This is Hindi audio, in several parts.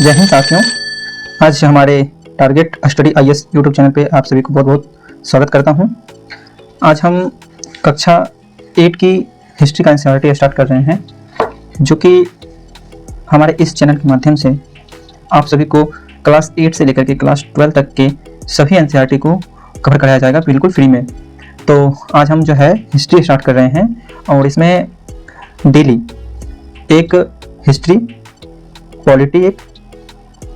जय हिंद साथियों। आज हमारे target study IAS YouTube channel पे आप सभी को बहुत बहुत स्वागत करता हूं। आज हम कक्षा 8 की हिस्ट्री का एनसीईआरटी स्टार्ट कर रहे हैं, जो कि हमारे इस चैनल के माध्यम से आप सभी को क्लास 8 से लेकर के क्लास 12 तक के सभी एनसीईआरटी को कवर कराया जाएगा बिल्कुल फ्री में। तो आज हम जो है हिस्ट्री स्टार्ट कर रहे हैं और इसमें डेली एक हिस्ट्री पॉलिटी एक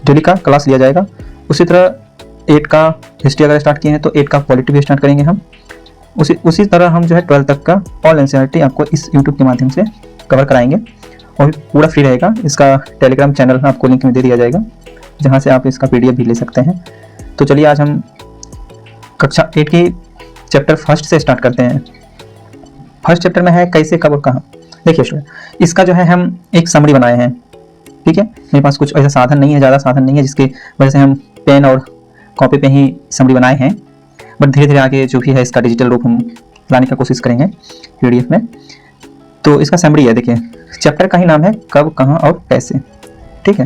डेली का क्लास लिया जाएगा। उसी तरह 8 का हिस्ट्री अगर स्टार्ट किए हैं तो 8 का पॉलिटी भी स्टार्ट करेंगे हम। उसी तरह हम जो है 12 तक का ऑल एनसीईआरटी आपको इस यूट्यूब के माध्यम से कवर कराएंगे और पूरा फ्री रहेगा। इसका टेलीग्राम चैनल आपको लिंक में दे दिया जाएगा, जहाँ से आप इसका पीडीएफ भी ले सकते हैं। तो चलिए आज हम कक्षा 8 की चैप्टर फर्स्ट से स्टार्ट करते हैं। फर्स्ट चैप्टर में है कैसे कब और कहाँ। देखिए स्टूडेंट, इसका जो है हम एक समरी बनाए हैं, ठीक है। मेरे पास कुछ ऐसा साधन नहीं है, ज़्यादा साधन नहीं है, जिसकी वजह से हम पेन और कॉपी पे ही समरी बनाए हैं। बट धीरे धीरे आगे जो भी है इसका डिजिटल रूप हम लाने का कोशिश करेंगे पीडीएफ में। तो इसका समरी है, देखिए चैप्टर का ही नाम है कब कहाँ और कैसे, ठीक है।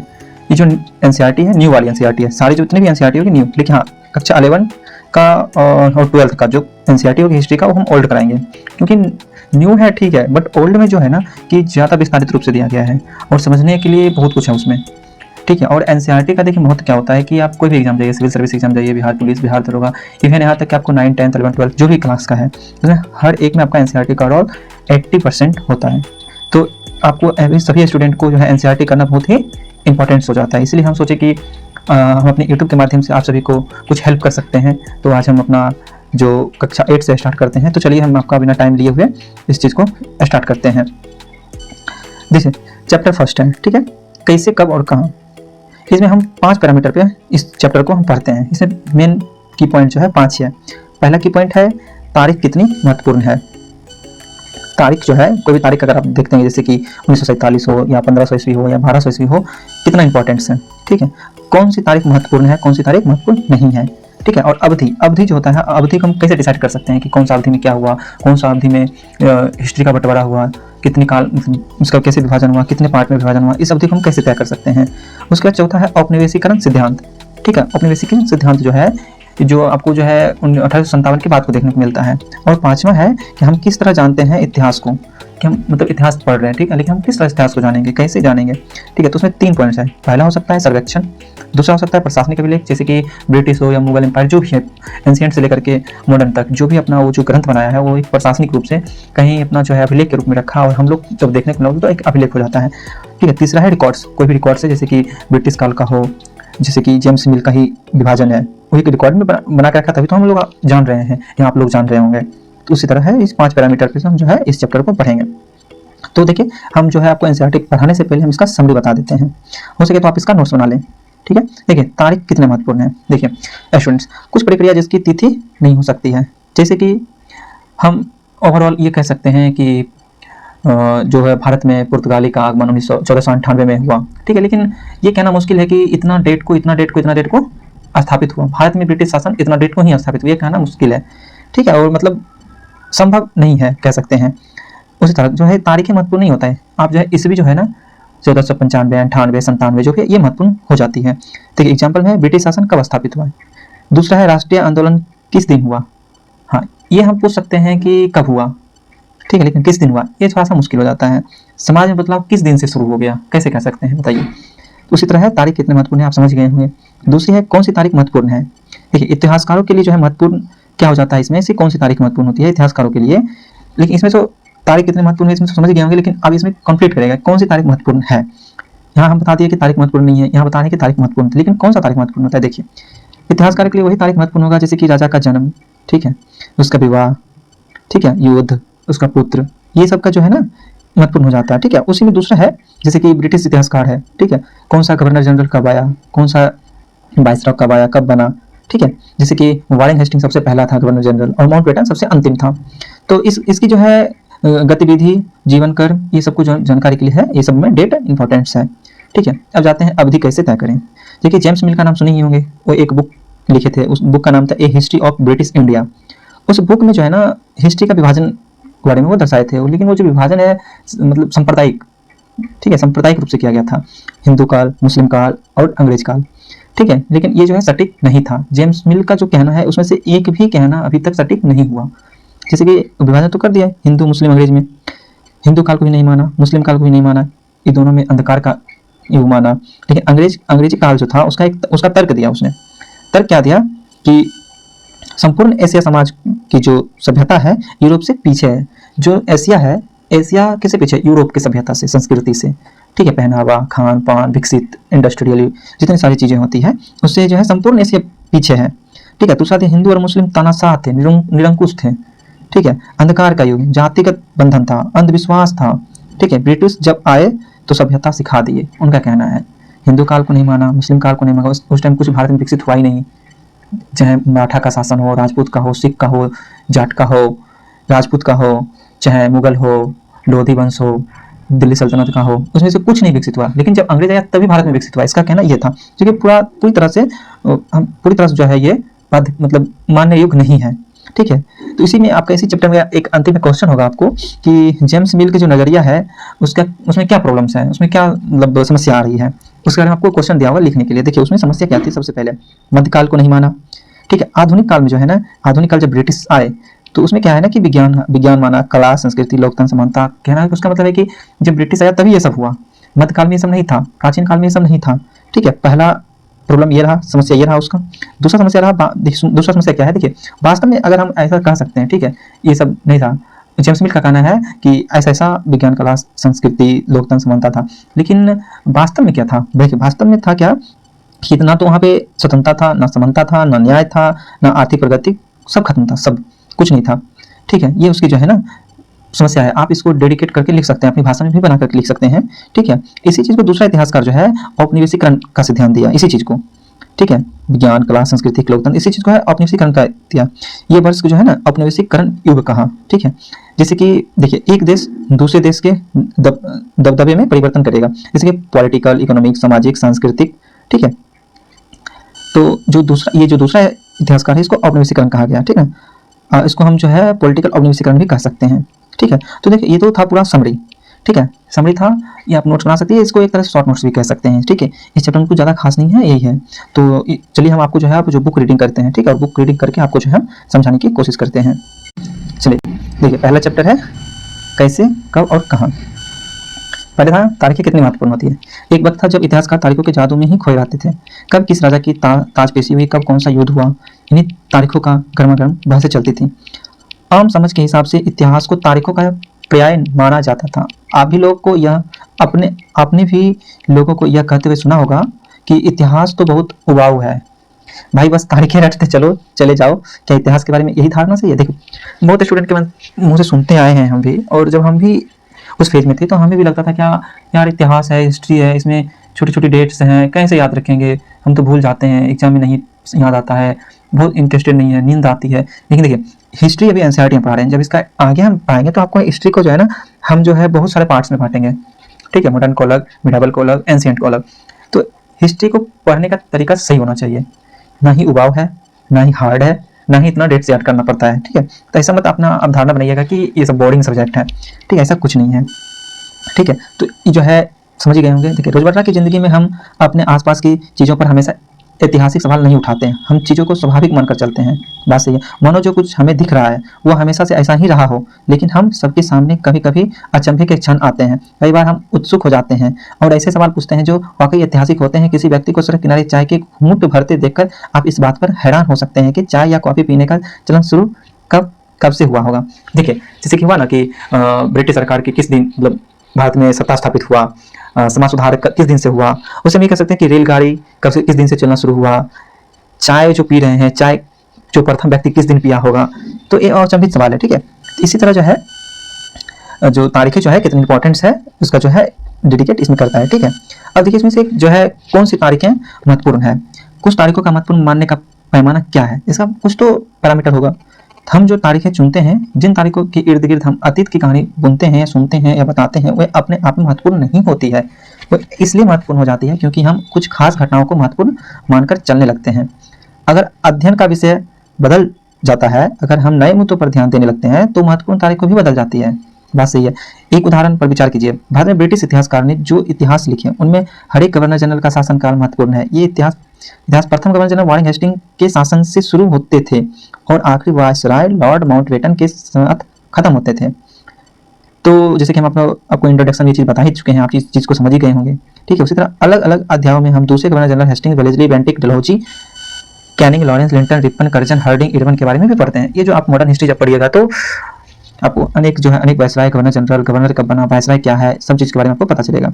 ये जो एनसीईआरटी है न्यू वाली एनसीईआरटी है, सारी जो जितनी भी एनसीईआरटी होगी न्यू, लेकिन हाँ कक्षा 11 का और 12 का जो एनसीईआरटी होगी हिस्ट्री का वो हम ओल्ड कराएंगे, क्योंकि न्यू है ठीक है, बट ओल्ड में जो है ना कि ज़्यादा विस्तारित रूप से दिया गया है और समझने के लिए बहुत कुछ है उसमें, ठीक है। और एनसीईआरटी का देखिए महत्व क्या होता है कि आप कोई भी एग्जाम जाइए, सिविल सर्विस एग्जाम जाइए, बिहार पुलिस, बिहार दरोगा, इवन यहाँ तक कि आपको 9, 10, 11, 12 जो भी क्लास का है, तो हर एक में आपका एनसीईआरटी का रोल 80% होता है। तो आपको सभी स्टूडेंट को जो है एनसीईआरटी करना बहुत ही इंपॉर्टेंट हो जाता है। इसलिए हम सोचे कि हम अपने यूट्यूब के माध्यम से आप सभी को कुछ हेल्प कर सकते हैं। तो आज हम अपना जो कक्षा 8 से स्टार्ट करते हैं। तो चलिए हम आपका बिना टाइम लिए हुए इस चीज़ को स्टार्ट करते हैं। देखिए चैप्टर फर्स्ट है, ठीक है, कैसे कब और कहाँ। इसमें हम 5 पैरामीटर पे इस चैप्टर को हम पढ़ते हैं। इसमें मेन की पॉइंट जो है 5 है। पहला की पॉइंट है तारीख कितनी महत्वपूर्ण है। तारीख जो है, कोई भी तारीख अगर आप देखते हैं जैसे कि 1947 हो या 1500 ईस्वी हो या 1200 ईस्वी हो, कितना इंपॉर्टेंस है, ठीक है। कौन सी तारीख महत्वपूर्ण है, कौन सी तारीख महत्वपूर्ण नहीं है, ठीक है। और अवधि जो होता है, अवधि को हम कैसे डिसाइड कर सकते हैं कि कौन सा अवधि में क्या हुआ, कौन सा अवधि में हिस्ट्री का बंटवारा हुआ, कितने काल उसका कैसे विभाजन हुआ, कितने पार्ट में विभाजन हुआ, इस अवधि को हम कैसे तय कर सकते हैं। उसके बाद चौथा है औपनिवेशीकरण सिद्धांत, ठीक है। औपनिवेशीकरण सिद्धांत जो है, जो आपको जो है 1857 के बाद को देखने को मिलता है। और पांचवा है कि हम किस तरह जानते हैं इतिहास को, कि हम मतलब इतिहास पढ़ रहे हैं, ठीक है, लेकिन हम किस तरह इतिहास को जानेंगे, कैसे जानेंगे, ठीक है। तो उसमें 3 पॉइंट्स है। पहला हो सकता है सर्वेक्षण, दूसरा हो सकता है प्रशासनिक अभिलेख, जैसे कि ब्रिटिश हो या मुगल एम्पायर, जो भी है एंशिएंट से लेकर के मॉडर्न तक जो भी अपना वो जो ग्रंथ बनाया है वो एक प्रशासनिक रूप से कहीं अपना जो है अभिलेख के रूप में रखा, और हम लोग जब देखने को मिलोगे तो एक अभिलेख हो जाता है, ठीक है। तीसरा है रिकॉर्ड्स, कोई भी रिकॉर्ड्स है, जैसे कि ब्रिटिश काल का हो, जैसे कि जेम्स मिल का ही विभाजन है, वही एक रिकॉर्ड में बना के रखा, तभी तो हम लोग जान रहे हैं या आप लोग जान रहे होंगे। तो उसी तरह है इस 5 पैरामीटर पे हम जो है इस चैप्टर को पढ़ेंगे। तो देखिए हम जो है आपको एनसीईआरटी पढ़ाने से पहले हम इसका समरी बता देते हैं, हो सके तो आप इसका नोट्स बना लें, ठीक है। देखिए तारीख कितने महत्वपूर्ण है। देखिए स्टूडेंट्स, कुछ प्रक्रिया जिसकी तिथि नहीं हो सकती है, जैसे कि हम ओवरऑल ये कह सकते हैं कि जो है भारत में पुर्तगाली का आगमन 1498 में हुआ, ठीक है, लेकिन ये कहना मुश्किल है कि इतना डेट को स्थापित हुआ। भारत में ब्रिटिश शासन इतना डेट को ही स्थापित हुआ, ये कहना मुश्किल है, ठीक है, और मतलब संभव नहीं है कह सकते हैं। उसी तरह जो है तारीखें महत्वपूर्ण नहीं होता है। आप जो है ईस्वी जो है ना 1495, 98, 97 जो है ये महत्वपूर्ण हो जाती है। देखिए एग्जाम्पल में ब्रिटिश शासन कब स्थापित हुआ। दूसरा है राष्ट्रीय आंदोलन किस दिन हुआ। हाँ, ये हम पूछ सकते हैं कि कब हुआ, ठीक है, लेकिन किस दिन हुआ ये थोड़ा सा मुश्किल हो जाता है। समाज में बदलाव किस दिन से शुरू हो गया, कैसे कह सकते हैं, बताइए। उसी तरह है तारीख कितने महत्वपूर्ण है, आप समझ गए होंगे। दूसरी है कौन सी तारीख महत्वपूर्ण है। देखिए इतिहासकारों के लिए जो है महत्वपूर्ण क्या हो जाता है, इसमें से कौन सी तारीख महत्वपूर्ण होती है इतिहासकारों के लिए, लेकिन इसमें तो तारीख कितने महत्वपूर्ण है इसमें तो समझ गए होंगे, लेकिन अब इसमें कंप्लीट करेगा कौन सी तारीख महत्वपूर्ण है। यहाँ हम बता दिए कि तारीख महत्वपूर्ण नहीं है, यहाँ बता रहे हैं कि तारीख महत्वपूर्ण है, लेकिन कौन सा तारीख महत्वपूर्ण होता है। देखिए इतिहासकार के लिए वही तारीख महत्वपूर्ण होगा जैसे कि राजा का जन्म, ठीक है, उसका विवाह, ठीक है, युद्ध, उसका पुत्र, ये सब का जो है ना महत्वपूर्ण हो जाता है, ठीक है। उसी में दूसरा है जैसे कि ब्रिटिश इतिहासकार है, ठीक है, कौन सा गवर्नर जनरल कब आया, कौन सा वाइसरॉय कब आया, कब बना, ठीक है, जैसे कि वारेन हेस्टिंग सबसे पहला था गवर्नर जनरल और माउंटबेटन सबसे अंतिम था। तो इसकी जो है गतिविधि, जीवन कर, ये सब कुछ जानकारी के लिए है, ये सब में डेट इंपॉर्टेंट्स है, ठीक है। अब जाते हैं अवधि कैसे तय करें। देखिए जेम्स मिल का नाम सुने ही होंगे, वो एक बुक लिखे थे, उस बुक का नाम था ए हिस्ट्री ऑफ ब्रिटिश इंडिया। उस बुक में जो है ना हिस्ट्री का विभाजन के बारे में वो दर्शाए थे, लेकिन वो जो विभाजन है मतलब सांप्रदायिक, ठीक है, सांप्रदायिक रूप से किया गया था, हिंदू काल, मुस्लिम काल और अंग्रेज काल। ठीक है, लेकिन ये जो है सटीक नहीं था। जेम्स मिल का जो कहना है उसमें से एक भी कहना अभी तक सटीक नहीं हुआ। जैसे कि विभाजन तो कर दिया हिंदू मुस्लिम अंग्रेज में, हिंदू काल को भी नहीं माना, मुस्लिम काल को भी नहीं माना, ये दोनों में अंधकार का युग माना। लेकिन अंग्रेजी काल जो था उसका तर्क दिया उसने। तर्क क्या दिया कि संपूर्ण एशिया समाज की जो सभ्यता है यूरोप से पीछे है। जो एशिया है, एशिया किससे पीछे? यूरोप की सभ्यता से, संस्कृति से। ठीक है, पहनावा, खान पान, विकसित इंडस्ट्रियल जितनी सारी चीजें होती है उससे जो है संपूर्ण एशिया पीछे है। ठीक है, दूसरा थे हिंदू और मुस्लिम तानाशाह थे, निरंकुश थे। ठीक है, अंधकार का युग, जातिगत बंधन था, अंधविश्वास था। ठीक है, ब्रिटिश जब आए तो सभ्यता सिखा दिए, उनका कहना है। हिंदू काल को नहीं माना, मुस्लिम काल को नहीं माना, उस टाइम कुछ भारत में विकसित हुआ ही नहीं। चाहे मराठा का शासन हो, राजपूत का हो, सिख का हो, जाट का हो, राजपूत का हो, चाहे मुगल हो, लोधी वंश हो, दिल्ली सल्तनत का हो, उसमें से कुछ नहीं विकसित हुआ। लेकिन जब अंग्रेज आया तभी भारत में विकसित हुआ, इसका कहना यह था। क्योंकि पूरी तरह से जो है ये मतलब मान्य युग नहीं है। ठीक है, तो इसी में आपका इसी चैप्टर में एक अंतिम क्वेश्चन होगा आपको कि जेम्स मिल के जो नजरिया है उसमें क्या प्रॉब्लम्स है, उसमें क्या मतलब समस्या आ रही है, उसके बारे में आपको क्वेश्चन दिया हुआ लिखने के लिए। देखिए उसमें समस्या क्या थी। सबसे पहले मध्यकाल को नहीं माना। ठीक है, आधुनिक काल में जो है ना, आधुनिक काल जब ब्रिटिश आए तो उसमें क्या है ना कि विज्ञान माना, कला, संस्कृति, लोकतंत्र, समानता। कहना है उसका मतलब है कि जब ब्रिटिश आया तभी ये सब हुआ, मध्यकाल में ये सब नहीं था, प्राचीन काल में ये सब नहीं था। ठीक है, पहला प्रॉब्लम ये रहा, समस्या ये रहा उसका। दूसरा समस्या क्या है? देखिए वास्तव में अगर हम ऐसा कह सकते हैं, ठीक है, ये सब नहीं था। जेम्स मिल का कहना है कि ऐसा विज्ञान, कला, संस्कृति, लोकतंत्र, समानता था। लेकिन वास्तव में क्या था? देखिए वास्तव में था क्या कि ना तो वहाँ पे स्वतंत्रता था, ना समानता था, ना न्याय था, ना आर्थिक प्रगति, सब खत्म था, सब कुछ नहीं था। ठीक है, ये उसकी जो है ना समस्या है। आप इसको डेडिकेट करके लिख सकते हैं, अपनी भाषा में भी बना करके लिख सकते हैं। ठीक है, इसी चीज को दूसरा इतिहासकार जो है औपनिवेशीकरण का सिद्धांत दिया, इसी चीज को। ठीक है, विज्ञान, कला, संस्कृति, लोकतंत्र, इसी चीज को है औपनिवेशीकरण का दिया। ये वर्ष को जो है ना औपनिवेशीकरण युग कहा। ठीक है, जैसे कि देखिए एक देश दूसरे देश के दबदबे में परिवर्तन करेगा, जैसे कि पॉलिटिकल, इकोनॉमिक, सामाजिक, सांस्कृतिक। ठीक है, तो जो दूसरा इतिहासकार है इसको औपनिवेशीकरण कहा गया। ठीक है, इसको हम जो है पॉलिटिकल औपनिवेशीकरण भी कह सकते हैं। ठीक है, तो देखिए ये तो था पूरा समरी। ठीक है, समरी था, ये आप नोट्स बना सकते हैं, इसको एक तरह से शॉर्ट नोट्स भी कह सकते हैं। ठीक है, इस चैप्टर में कुछ ज़्यादा खास नहीं है, यही है। तो चलिए हम आपको जो है आप जो बुक रीडिंग करते हैं, ठीक है, और बुक रीडिंग करके आपको जो है समझाने की कोशिश करते हैं। चलिए देखिए पहला चैप्टर है कैसे, कब और कहाँ। पहले था तारीखें कितनी महत्वपूर्ण होती है। एक वक्त था जब इतिहासकार तारीखों के जादू में ही खोए रहते थे। कब किस राजा की ताजपेशी हुई, कब कौन सा युद्ध हुआ, इन्हीं तारीखों का गर्मागर्म बहसें चलती थी। आम समझ के हिसाब से इतिहास को तारीखों का पर्याय माना जाता था। आप भी लोग को यह आपने भी लोगों को यह कहते हुए सुना होगा कि इतिहास तो बहुत उबाऊ है भाई, बस तारीखें रटते चले जाओ। क्या इतिहास के बारे में यही धारणा सही है? देखो बहुत स्टूडेंट के मुंह से सुनते आए हैं हम भी, और जब हम भी उस फेज में थे तो हमें भी लगता था क्या यार इतिहास है, हिस्ट्री है, इसमें छोटी छोटी डेट्स हैं, कैसे याद रखेंगे, हम तो भूल जाते हैं, एग्जाम में नहीं याद आता है, बहुत इंटरेस्टेड नहीं है, नींद आती है। लेकिन देखिए हिस्ट्री अभी एनसीईआरटी में पढ़ा रहे हैं, जब इसका आगे हम पढ़ाएंगे तो आपको हिस्ट्री को जो है ना हम जो है बहुत सारे पार्ट्स में बांटेंगे। ठीक है, मॉडर्न को अलग, मिडावल को अलग, एंशिएंट को अलग। तो हिस्ट्री को पढ़ने का तरीका सही होना चाहिए, ना ही उबाऊ है, ना ही हार्ड है, ना ही इतना डेट से याद करना पड़ता है। ठीक है, तो ऐसा मत अपना अवधारणा बनाइएगा कि ये सब बोरिंग सब्जेक्ट है। ठीक है, ऐसा कुछ नहीं है। ठीक है, तो ये जो है समझ गए होंगे। देखिए रोजमर्रा की जिंदगी में हम अपने आसपास की चीज़ों पर हमेशा ऐतिहासिक सवाल नहीं उठाते हैं, हम चीज़ों को स्वाभाविक मानकर चलते हैं। बात सही है, मानो जो कुछ हमें दिख रहा है वो हमेशा से ऐसा ही रहा हो, लेकिन हम सबके सामने कभी कभी अचंभे के क्षण आते हैं। कई बार हम उत्सुक हो जाते हैं और ऐसे सवाल पूछते हैं जो वाकई ऐतिहासिक होते हैं। किसी व्यक्ति को सड़क किनारे चाय के घूंट भरते देखकर आप इस बात पर हैरान हो सकते हैं कि चाय या कॉफी पीने का चलन शुरू कब से हुआ होगा। देखिए जैसे कि हुआ ना कि ब्रिटिश सरकार की किस दिन मतलब भारत में सत्ता स्थापित हुआ, समाज सुधार किस दिन से हुआ, उसे हम ये कह सकते हैं कि रेलगाड़ी किस दिन से चलना शुरू हुआ, चाय जो पी रहे हैं, चाय जो प्रथम व्यक्ति किस दिन पिया होगा। तो ये अचंभित सवाल है। ठीक है, इसी तरह जो है जो तारीखें जो है कितनी इंपॉर्टेंस है उसका जो है डेडिकेट इसमें करता है। ठीक है, अब देखिए इसमें से जो है कौन सी तारीखें महत्वपूर्ण है, कुछ तारीखों का महत्वपूर्ण मानने का पैमाना क्या है, इसका कुछ तो पैरामीटर होगा। हम जो तारीखें चुनते हैं, जिन तारीखों के इर्द गिर्द हम अतीत की कहानी बुनते हैं या सुनते हैं या बताते हैं, वे अपने आप में महत्वपूर्ण नहीं होती है। वो इसलिए महत्वपूर्ण हो जाती है क्योंकि हम कुछ खास घटनाओं को महत्वपूर्ण मानकर चलने लगते हैं। अगर अध्ययन का विषय बदल जाता है, अगर हम नए मुद्दों पर ध्यान देने लगते हैं तो महत्वपूर्ण तारीख भी बदल जाती है। बात सही है। एक उदाहरण पर विचार कीजिए। भारत में ब्रिटिश इतिहासकार ने जो इतिहास लिखे उनमें हर एक गवर्नर जनरल का शासनकाल महत्वपूर्ण है। ये इतिहास प्रथम गवर्नर जनरल वॉरेन हेस्टिंग के शासन से शुरू होते थे और आखिरी वायसराय लॉर्ड माउंटबेटन के साथ खत्म होते थे। तो जैसे कि हम आपको इंट्रोडक्शन में ये चीज़ बता ही चुके हैं, आप इस चीज़ को समझ ही गए होंगे। ठीक है, उसी तरह अलग अलग अध्यायों में हम दूसरे governor general Hastings, Wellesley, Bentinck, Dalhousie, Canning, Lawrence, Lytton, Ripon, Curzon, Hardinge, Irwin के बारे में भी पढ़ते हैं। ये जो आप मॉडर्न हिस्ट्री जब पढ़िएगा तो आपको अनेक वायसराय, गवर्नर जनरल, गवर्नर कब बना, वायसराय क्या है, सब चीज़ के बारे में आपको पता चलेगा।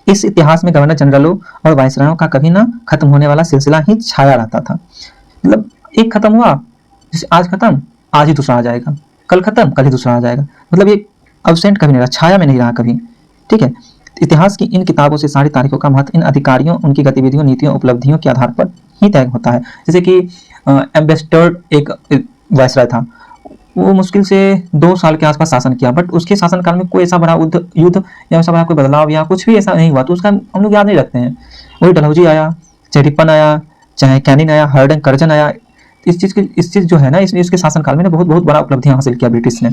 इस इतिहास में गवर्नर जनरलों और वायसरायों का कभी ना खत्म होने वाला सिलसिला ही छाया रहता था। मतलब एक खत्म हुआ, जैसे आज खत्म, आज ही दूसरा आ जाएगा, कल खत्म, कल ही दूसरा आ जाएगा। मतलब ये अब्सेंट कभी नहीं रहा, छाया में नहीं रहा कभी। ठीक है, इतिहास की इन किताबों से सारी तारीखों का महत्व इन अधिकारियों, उनकी गतिविधियों, नीतियों, उपलब्धियों के आधार पर ही तय होता है। जैसे कि एम्बेसडर एक वायसराय था, वो मुश्किल से 2 साल के आसपास शासन किया, बट उसके शासनकाल में कोई ऐसा बड़ा युद्ध या ऐसा बड़ा कोई बदलाव या कुछ भी ऐसा नहीं हुआ, तो उसका हम लोग याद नहीं रखते हैं। वही डलहौजी आया, चाहे रिपन आया, चाहे कैनिंग आया, हार्डिंग, कर्जन आया, इस चीज़ जो है ना, इसके शासनकाल में बहुत बड़ा उपलब्धियां हासिल किया ब्रिटिश ने।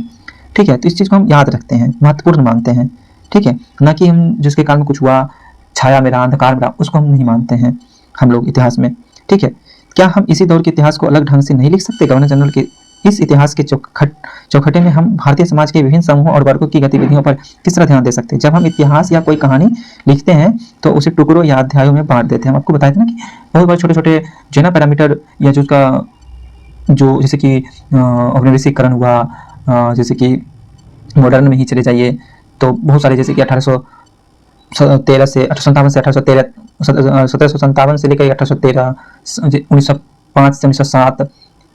ठीक है, तो इस चीज़ को हम याद रखते हैं, महत्वपूर्ण मानते हैं। ठीक है, ना कि हम जिसके काल में कुछ हुआ, छाया में रहा, अंधकार में रहा, उसको हम नहीं मानते हैं हम लोग इतिहास में। ठीक है, क्या हम इसी दौर के इतिहास को अलग ढंग से नहीं लिख सकते? गवर्नर जनरल के इस इतिहास के चौखटे में हम भारतीय समाज के विभिन्न समूहों और वर्गों की गतिविधियों पर किस तरह ध्यान दे सकते हैं? जब हम इतिहास या कोई कहानी लिखते हैं तो उसे टुकड़ों या अध्यायों में बांट देते हैं। हम आपको बताए थे ना कि बहुत बड़े छोटे छोटे जो ना पैरामीटर या जो उसका जो जैसे कि औपनिवेशिकरण हुआ, जैसे कि मॉडर्न में ही चले जाइए तो बहुत सारे, जैसे कि 1813 से 1857 से 1813, 1757 से लेकर 1813, 1905 से 1907,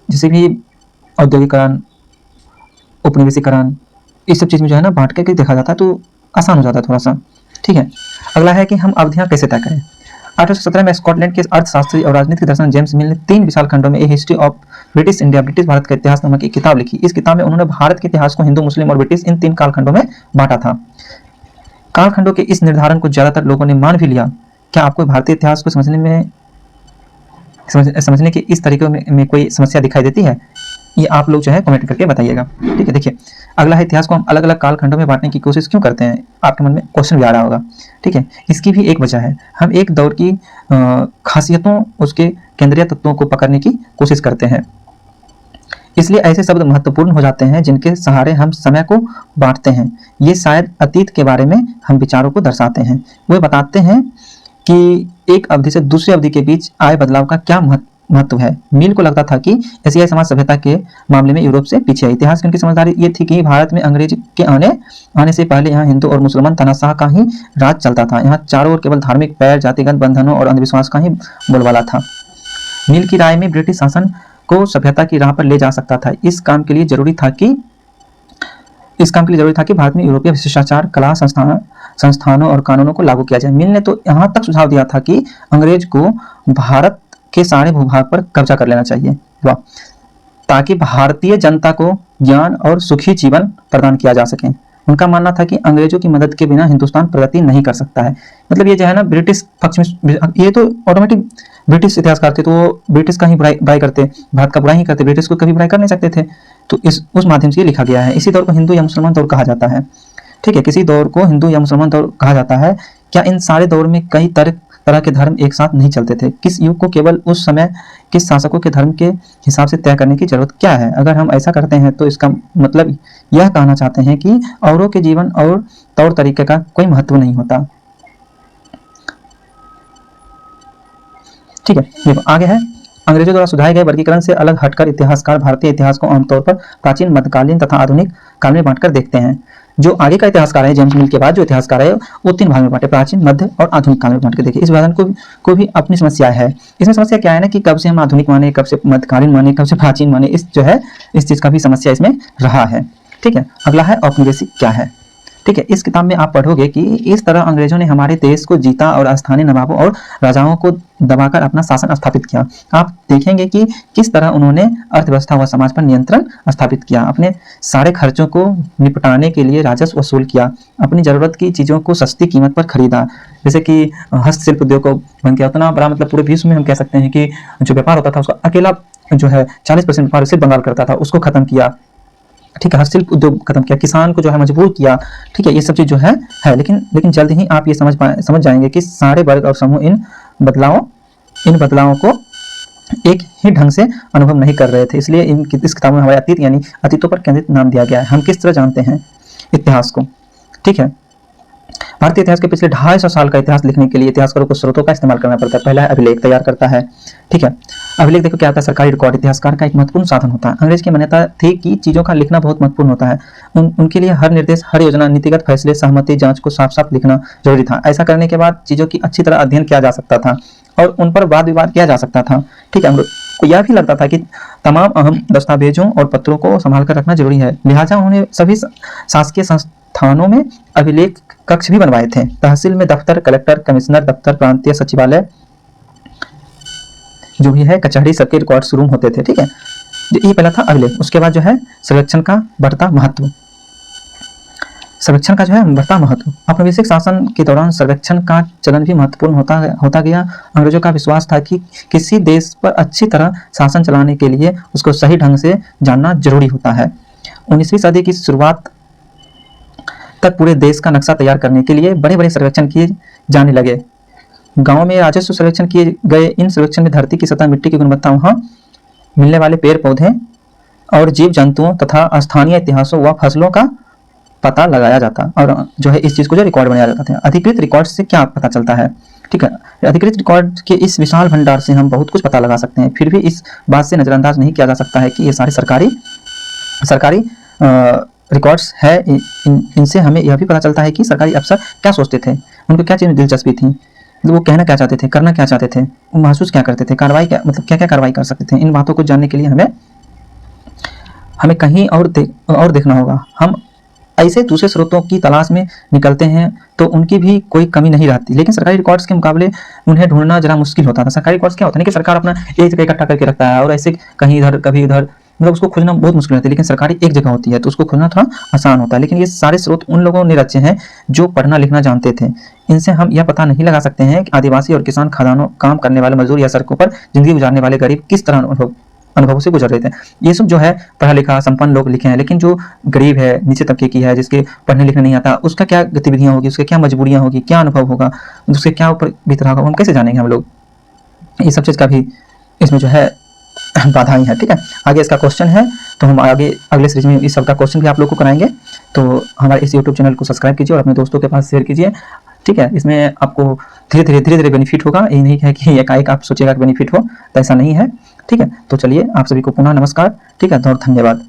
जैसे भी औद्योगिकरण, उपनिवेशीकरण, इस सब चीज़ में जो है ना बांट करके देखा जाता है तो आसान हो जाता है थोड़ा सा। ठीक है, अगला है कि हम अवधियाँ कैसे तय करें। 1817 में स्कॉटलैंड के अर्थशास्त्री और राजनीतिक दर्शन जेम्स मिल ने 3 विशाल खंडों में a history of British India, British Bharat का इतिहास नामक एक किताब लिखी। इस किताब में उन्होंने भारत के इतिहास को हिंदू, मुस्लिम और ब्रिटिश इन 3 कालखंडों में बांटा था। कालखंडों के इस निर्धारण को ज्यादातर लोगों ने मान भी लिया। क्या आपको भारतीय इतिहास को समझने के इस तरीके में कोई समस्या दिखाई देती है? ये आप लोग जो है कमेंट करके बताइएगा। ठीक है, देखिए अगला है इतिहास को हम अलग अलग कालखंडों में बांटने की कोशिश क्यों करते हैं? आपके मन में क्वेश्चन भी आ रहा होगा। ठीक है, इसकी भी एक वजह है, हम एक दौर की खासियतों, उसके केंद्रीय तत्वों को पकड़ने की कोशिश करते हैं। इसलिए ऐसे शब्द महत्वपूर्ण हो जाते हैं जिनके सहारे हम समय को बांटते हैं। ये शायद अतीत के बारे में हम विचारों को दर्शाते हैं। वे बताते हैं कि एक अवधि से दूसरी अवधि के बीच आए बदलाव का क्या महत्व है। मिल को लगता था कि एशियाई समाज सभ्यता के मामले में यूरोप से पीछे है। इतिहास की उनकी समझदारी ये थी कि भारत में अंग्रेज के आने से पहले यहाँ हिंदू और मुसलमान तानाशाह का ही राज चलता था। यहाँ चारों ओर केवल धार्मिक पैर, जातिगत बंधनों और अंधविश्वास का ही बोलबाला था। मिल की राय में ब्रिटिश शासन को सभ्यता की राह पर ले जा सकता था। इस काम के लिए जरूरी था कि भारत में यूरोपीय शिष्टाचार, कला, संस्थानों और कानूनों को लागू किया जाए। मिल ने तो यहाँ तक सुझाव दिया था कि अंग्रेज को भारत के सारे भूभाग पर कब्जा कर लेना चाहिए, वाह, ताकि भारतीय जनता को ज्ञान और सुखी जीवन प्रदान किया जा सके। उनका मानना था कि अंग्रेजों की मदद के बिना हिंदुस्तान प्रगति नहीं कर सकता है। मतलब ये जो है ना ब्रिटिश पक्ष में, ये तो ऑटोमेटिक ब्रिटिश इतिहासकार थे तो वो ब्रिटिश का ही बुराई करते, भारत का बुराई ही करते, ब्रिटिश को कभी बुराई कर नहीं सकते थे। तो उस माध्यम से ये लिखा गया है। इसी दौर को हिंदू या मुसलमान दौर कहा जाता है। ठीक है, किसी दौर को हिंदू या मुसलमान दौर कहा जाता है। क्या इन सारे दौर में कई तरह के धर्म एक साथ नहीं चलते थे? किस युग को केवल उस समय किस शासकों के धर्म के हिसाब से तय करने की जरूरत क्या है? अगर हम ऐसा करते हैं तो इसका मतलब यह कहना चाहते हैं कि औरों के जीवन और तौर तरीके का कोई महत्व नहीं होता। ठीक है, देखो आगे है, अंग्रेजों द्वारा सुझाए गए वर्गीकरण से अलग हटकर इतिहासकार भारतीय इतिहास को आमतौर पर प्राचीन, मध्यकालीन तथा आधुनिक काल में बांटकर देखते हैं। जो आगे का इतिहासकार है, जेम्स मिल के बाद जो इतिहासकार है, वो 3 भाग में बांटे, प्राचीन, मध्य और आधुनिक काल में बांट के देखिए। इस विभाजन को भी अपनी समस्या है। इसमें समस्या क्या है ना कि कब से हम आधुनिक माने, कब से मध्यकालीन माने, कब से प्राचीन माने, इस चीज का भी समस्या इसमें रहा है। ठीक है, अगला है औपनिवेशिक क्या है। ठीक है, इस किताब में आप पढ़ोगे कि इस तरह अंग्रेजों ने हमारे देश को जीता और स्थानीय नवाबों और राजाओं को दबाकर अपना शासन स्थापित किया। आप देखेंगे कि किस तरह उन्होंने अर्थव्यवस्था व समाज पर नियंत्रण स्थापित किया, अपने सारे खर्चों को निपटाने के लिए राजस्व वसूल किया, अपनी जरूरत की चीज़ों को सस्ती कीमत पर खरीदा। जैसे कि हस्तशिल्प उद्योग को बन गया, उतना बड़ा, मतलब पूरे विश्व में हम कह सकते हैं कि जो व्यापार होता था उसका अकेला जो है 40% व्यापार सिर्फ बंगाल करता था, उसको खत्म किया। ठीक है, हस्तशिल्प उद्योग खत्म किया, किसान को जो है मजबूर किया, ठीक है, ये सब चीज़ जो है लेकिन जल्द ही आप ये समझ जाएंगे कि सारे वर्ग और समूह इन बदलावों को एक ही ढंग से अनुभव नहीं कर रहे थे। इसलिए इस किताब में हमारे अतीत यानी अतीतों पर केंद्रित नाम दिया गया है। हम किस तरह जानते हैं इतिहास को, ठीक है। भारतीय इतिहास के पिछले 250 साल का इतिहास लिखने के लिए इतिहासकारों को स्रोतों का इस्तेमाल करना पड़ता है। पहला है अभिलेख तैयार करता है, ठीक है। अभिलेख देखो क्या होता है, सरकारी रिकॉर्ड इतिहासकार का एक महत्वपूर्ण साधन होता है। अंग्रेज की मान्यता थी कि चीजों का लिखना बहुत महत्वपूर्ण होता है। उनके लिए हर निर्देश, हर योजना, नीतिगत फैसले, सहमति, जांच को साफ साफ लिखना जरूरी था। ऐसा करने के बाद चीजों की अच्छी तरह अध्ययन किया जा सकता था और उन पर वाद विवाद किया जा सकता था, ठीक है। को यह भी लगता था कि तमाम अहम दस्तावेजों और पत्रों को संभाल कर रखना जरूरी है। लिहाजा उन्होंने सभी शासकीय संस्थानों में अभिलेख कक्ष भी बनवाए थे। तहसील में दफ्तर, कलेक्टर, कमिश्नर दफ्तर, प्रांतीय सचिवालय जो भी है, कचहरी, सबके रिकॉर्ड रूम होते थे, ठीक है। ये पहला था अभिलेख। उसके बाद जो है सर्वेक्षण का बढ़ता महत्व। सर्वेक्षण का जो है बढ़ता महत्व। औपनिवेशिक शासन के दौरान सर्वेक्षण का चलन भी महत्वपूर्ण होता गया। अंग्रेजों का विश्वास था कि किसी देश पर अच्छी तरह शासन चलाने के लिए उसको सही ढंग से जानना जरूरी होता है। 19वीं सदी की शुरुआत तक पूरे देश का नक्शा तैयार करने के लिए बड़े बड़े सर्वेक्षण किए जाने लगे। गाँव में राजस्व सर्वेक्षण किए गए। इन सर्वेक्षण में धरती की सतह, मिट्टी की गुणवत्ता, वहाँ मिलने वाले पेड़ पौधे और जीव जंतुओं तथा स्थानीय इतिहासों व फसलों का पता लगाया जाता और जो है इस चीज को जो रिकॉर्ड बनाया जाता था। अधिकृत रिकॉर्ड से क्या पता चलता है, ठीक है। अधिकृत रिकॉर्ड के इस विशाल भंडार से हम बहुत कुछ पता लगा सकते हैं। फिर भी इस बात से नजरअंदाज नहीं किया जा सकता है कि ये सारे सरकारी रिकॉर्ड्स है। इनसे हमें यह भी पता चलता है कि सरकारी अफसर क्या सोचते थे, उनको क्या चीज में दिलचस्पी थी, वो कहना क्या चाहते थे, करना क्या चाहते थे, वो महसूस क्या करते थे, कार्रवाई क्या, मतलब क्या क्या कार्रवाई कर सकते थे। इन बातों को जानने के लिए हमें कहीं और देखना होगा। हम ऐसे दूसरे स्रोतों की तलाश में निकलते हैं तो उनकी भी कोई कमी नहीं रहती, लेकिन सरकारी रिकॉर्ड्स के मुकाबले उन्हें ढूंढना जरा मुश्किल होता था। सरकारी रिकॉर्ड्स क्या होता है कि सरकार अपना एक जगह इकट्ठा करके रखता है और ऐसे कहीं इधर कभी इधर, मतलब उसको खोजना बहुत मुश्किल होता है। लेकिन सरकारी एक जगह होती है तो उसको खोजना थोड़ा आसान होता है। लेकिन ये सारे स्रोत उन लोगों ने रचे हैं जो पढ़ना लिखना जानते थे। इनसे हम यह पता नहीं लगा सकते हैं कि आदिवासी और किसान, खदानों काम करने वाले मजदूर या सड़कों पर जिंदगी गुजारने वाले गरीब किस तरह अनुभवों से गुजर रहे थे। ये सब जो है पढ़ा लिखा संपन्न लोग लिखे हैं, लेकिन जो गरीब है, नीचे तबके की है, जिसके पढ़ने लिखने नहीं आता, उसका क्या गतिविधियां होगी, उसके क्या मजबूरियां होगी, क्या अनुभव होगा, उसके क्या ऊपर बीत रहा होगा, हम कैसे जानेंगे हम लोग। ये सब चीज़ का भी इसमें जो है बाधाएं हैं, ठीक है। आगे इसका क्वेश्चन है तो हम आगे अगले सीरीज में इस सब का क्वेश्चन भी आप लोग को कराएंगे। तो हमारे इस यूट्यूब चैनल को सब्सक्राइब कीजिए और अपने दोस्तों के पास शेयर कीजिए, ठीक है। इसमें आपको धीरे धीरे बेनिफिट होगा। ये नहीं है कि एकाएक आप सोचिएगा कि बेनिफिट हो, तो ऐसा नहीं है, ठीक है। तो चलिए आप सभी को पुनः नमस्कार, ठीक है, और धन्यवाद।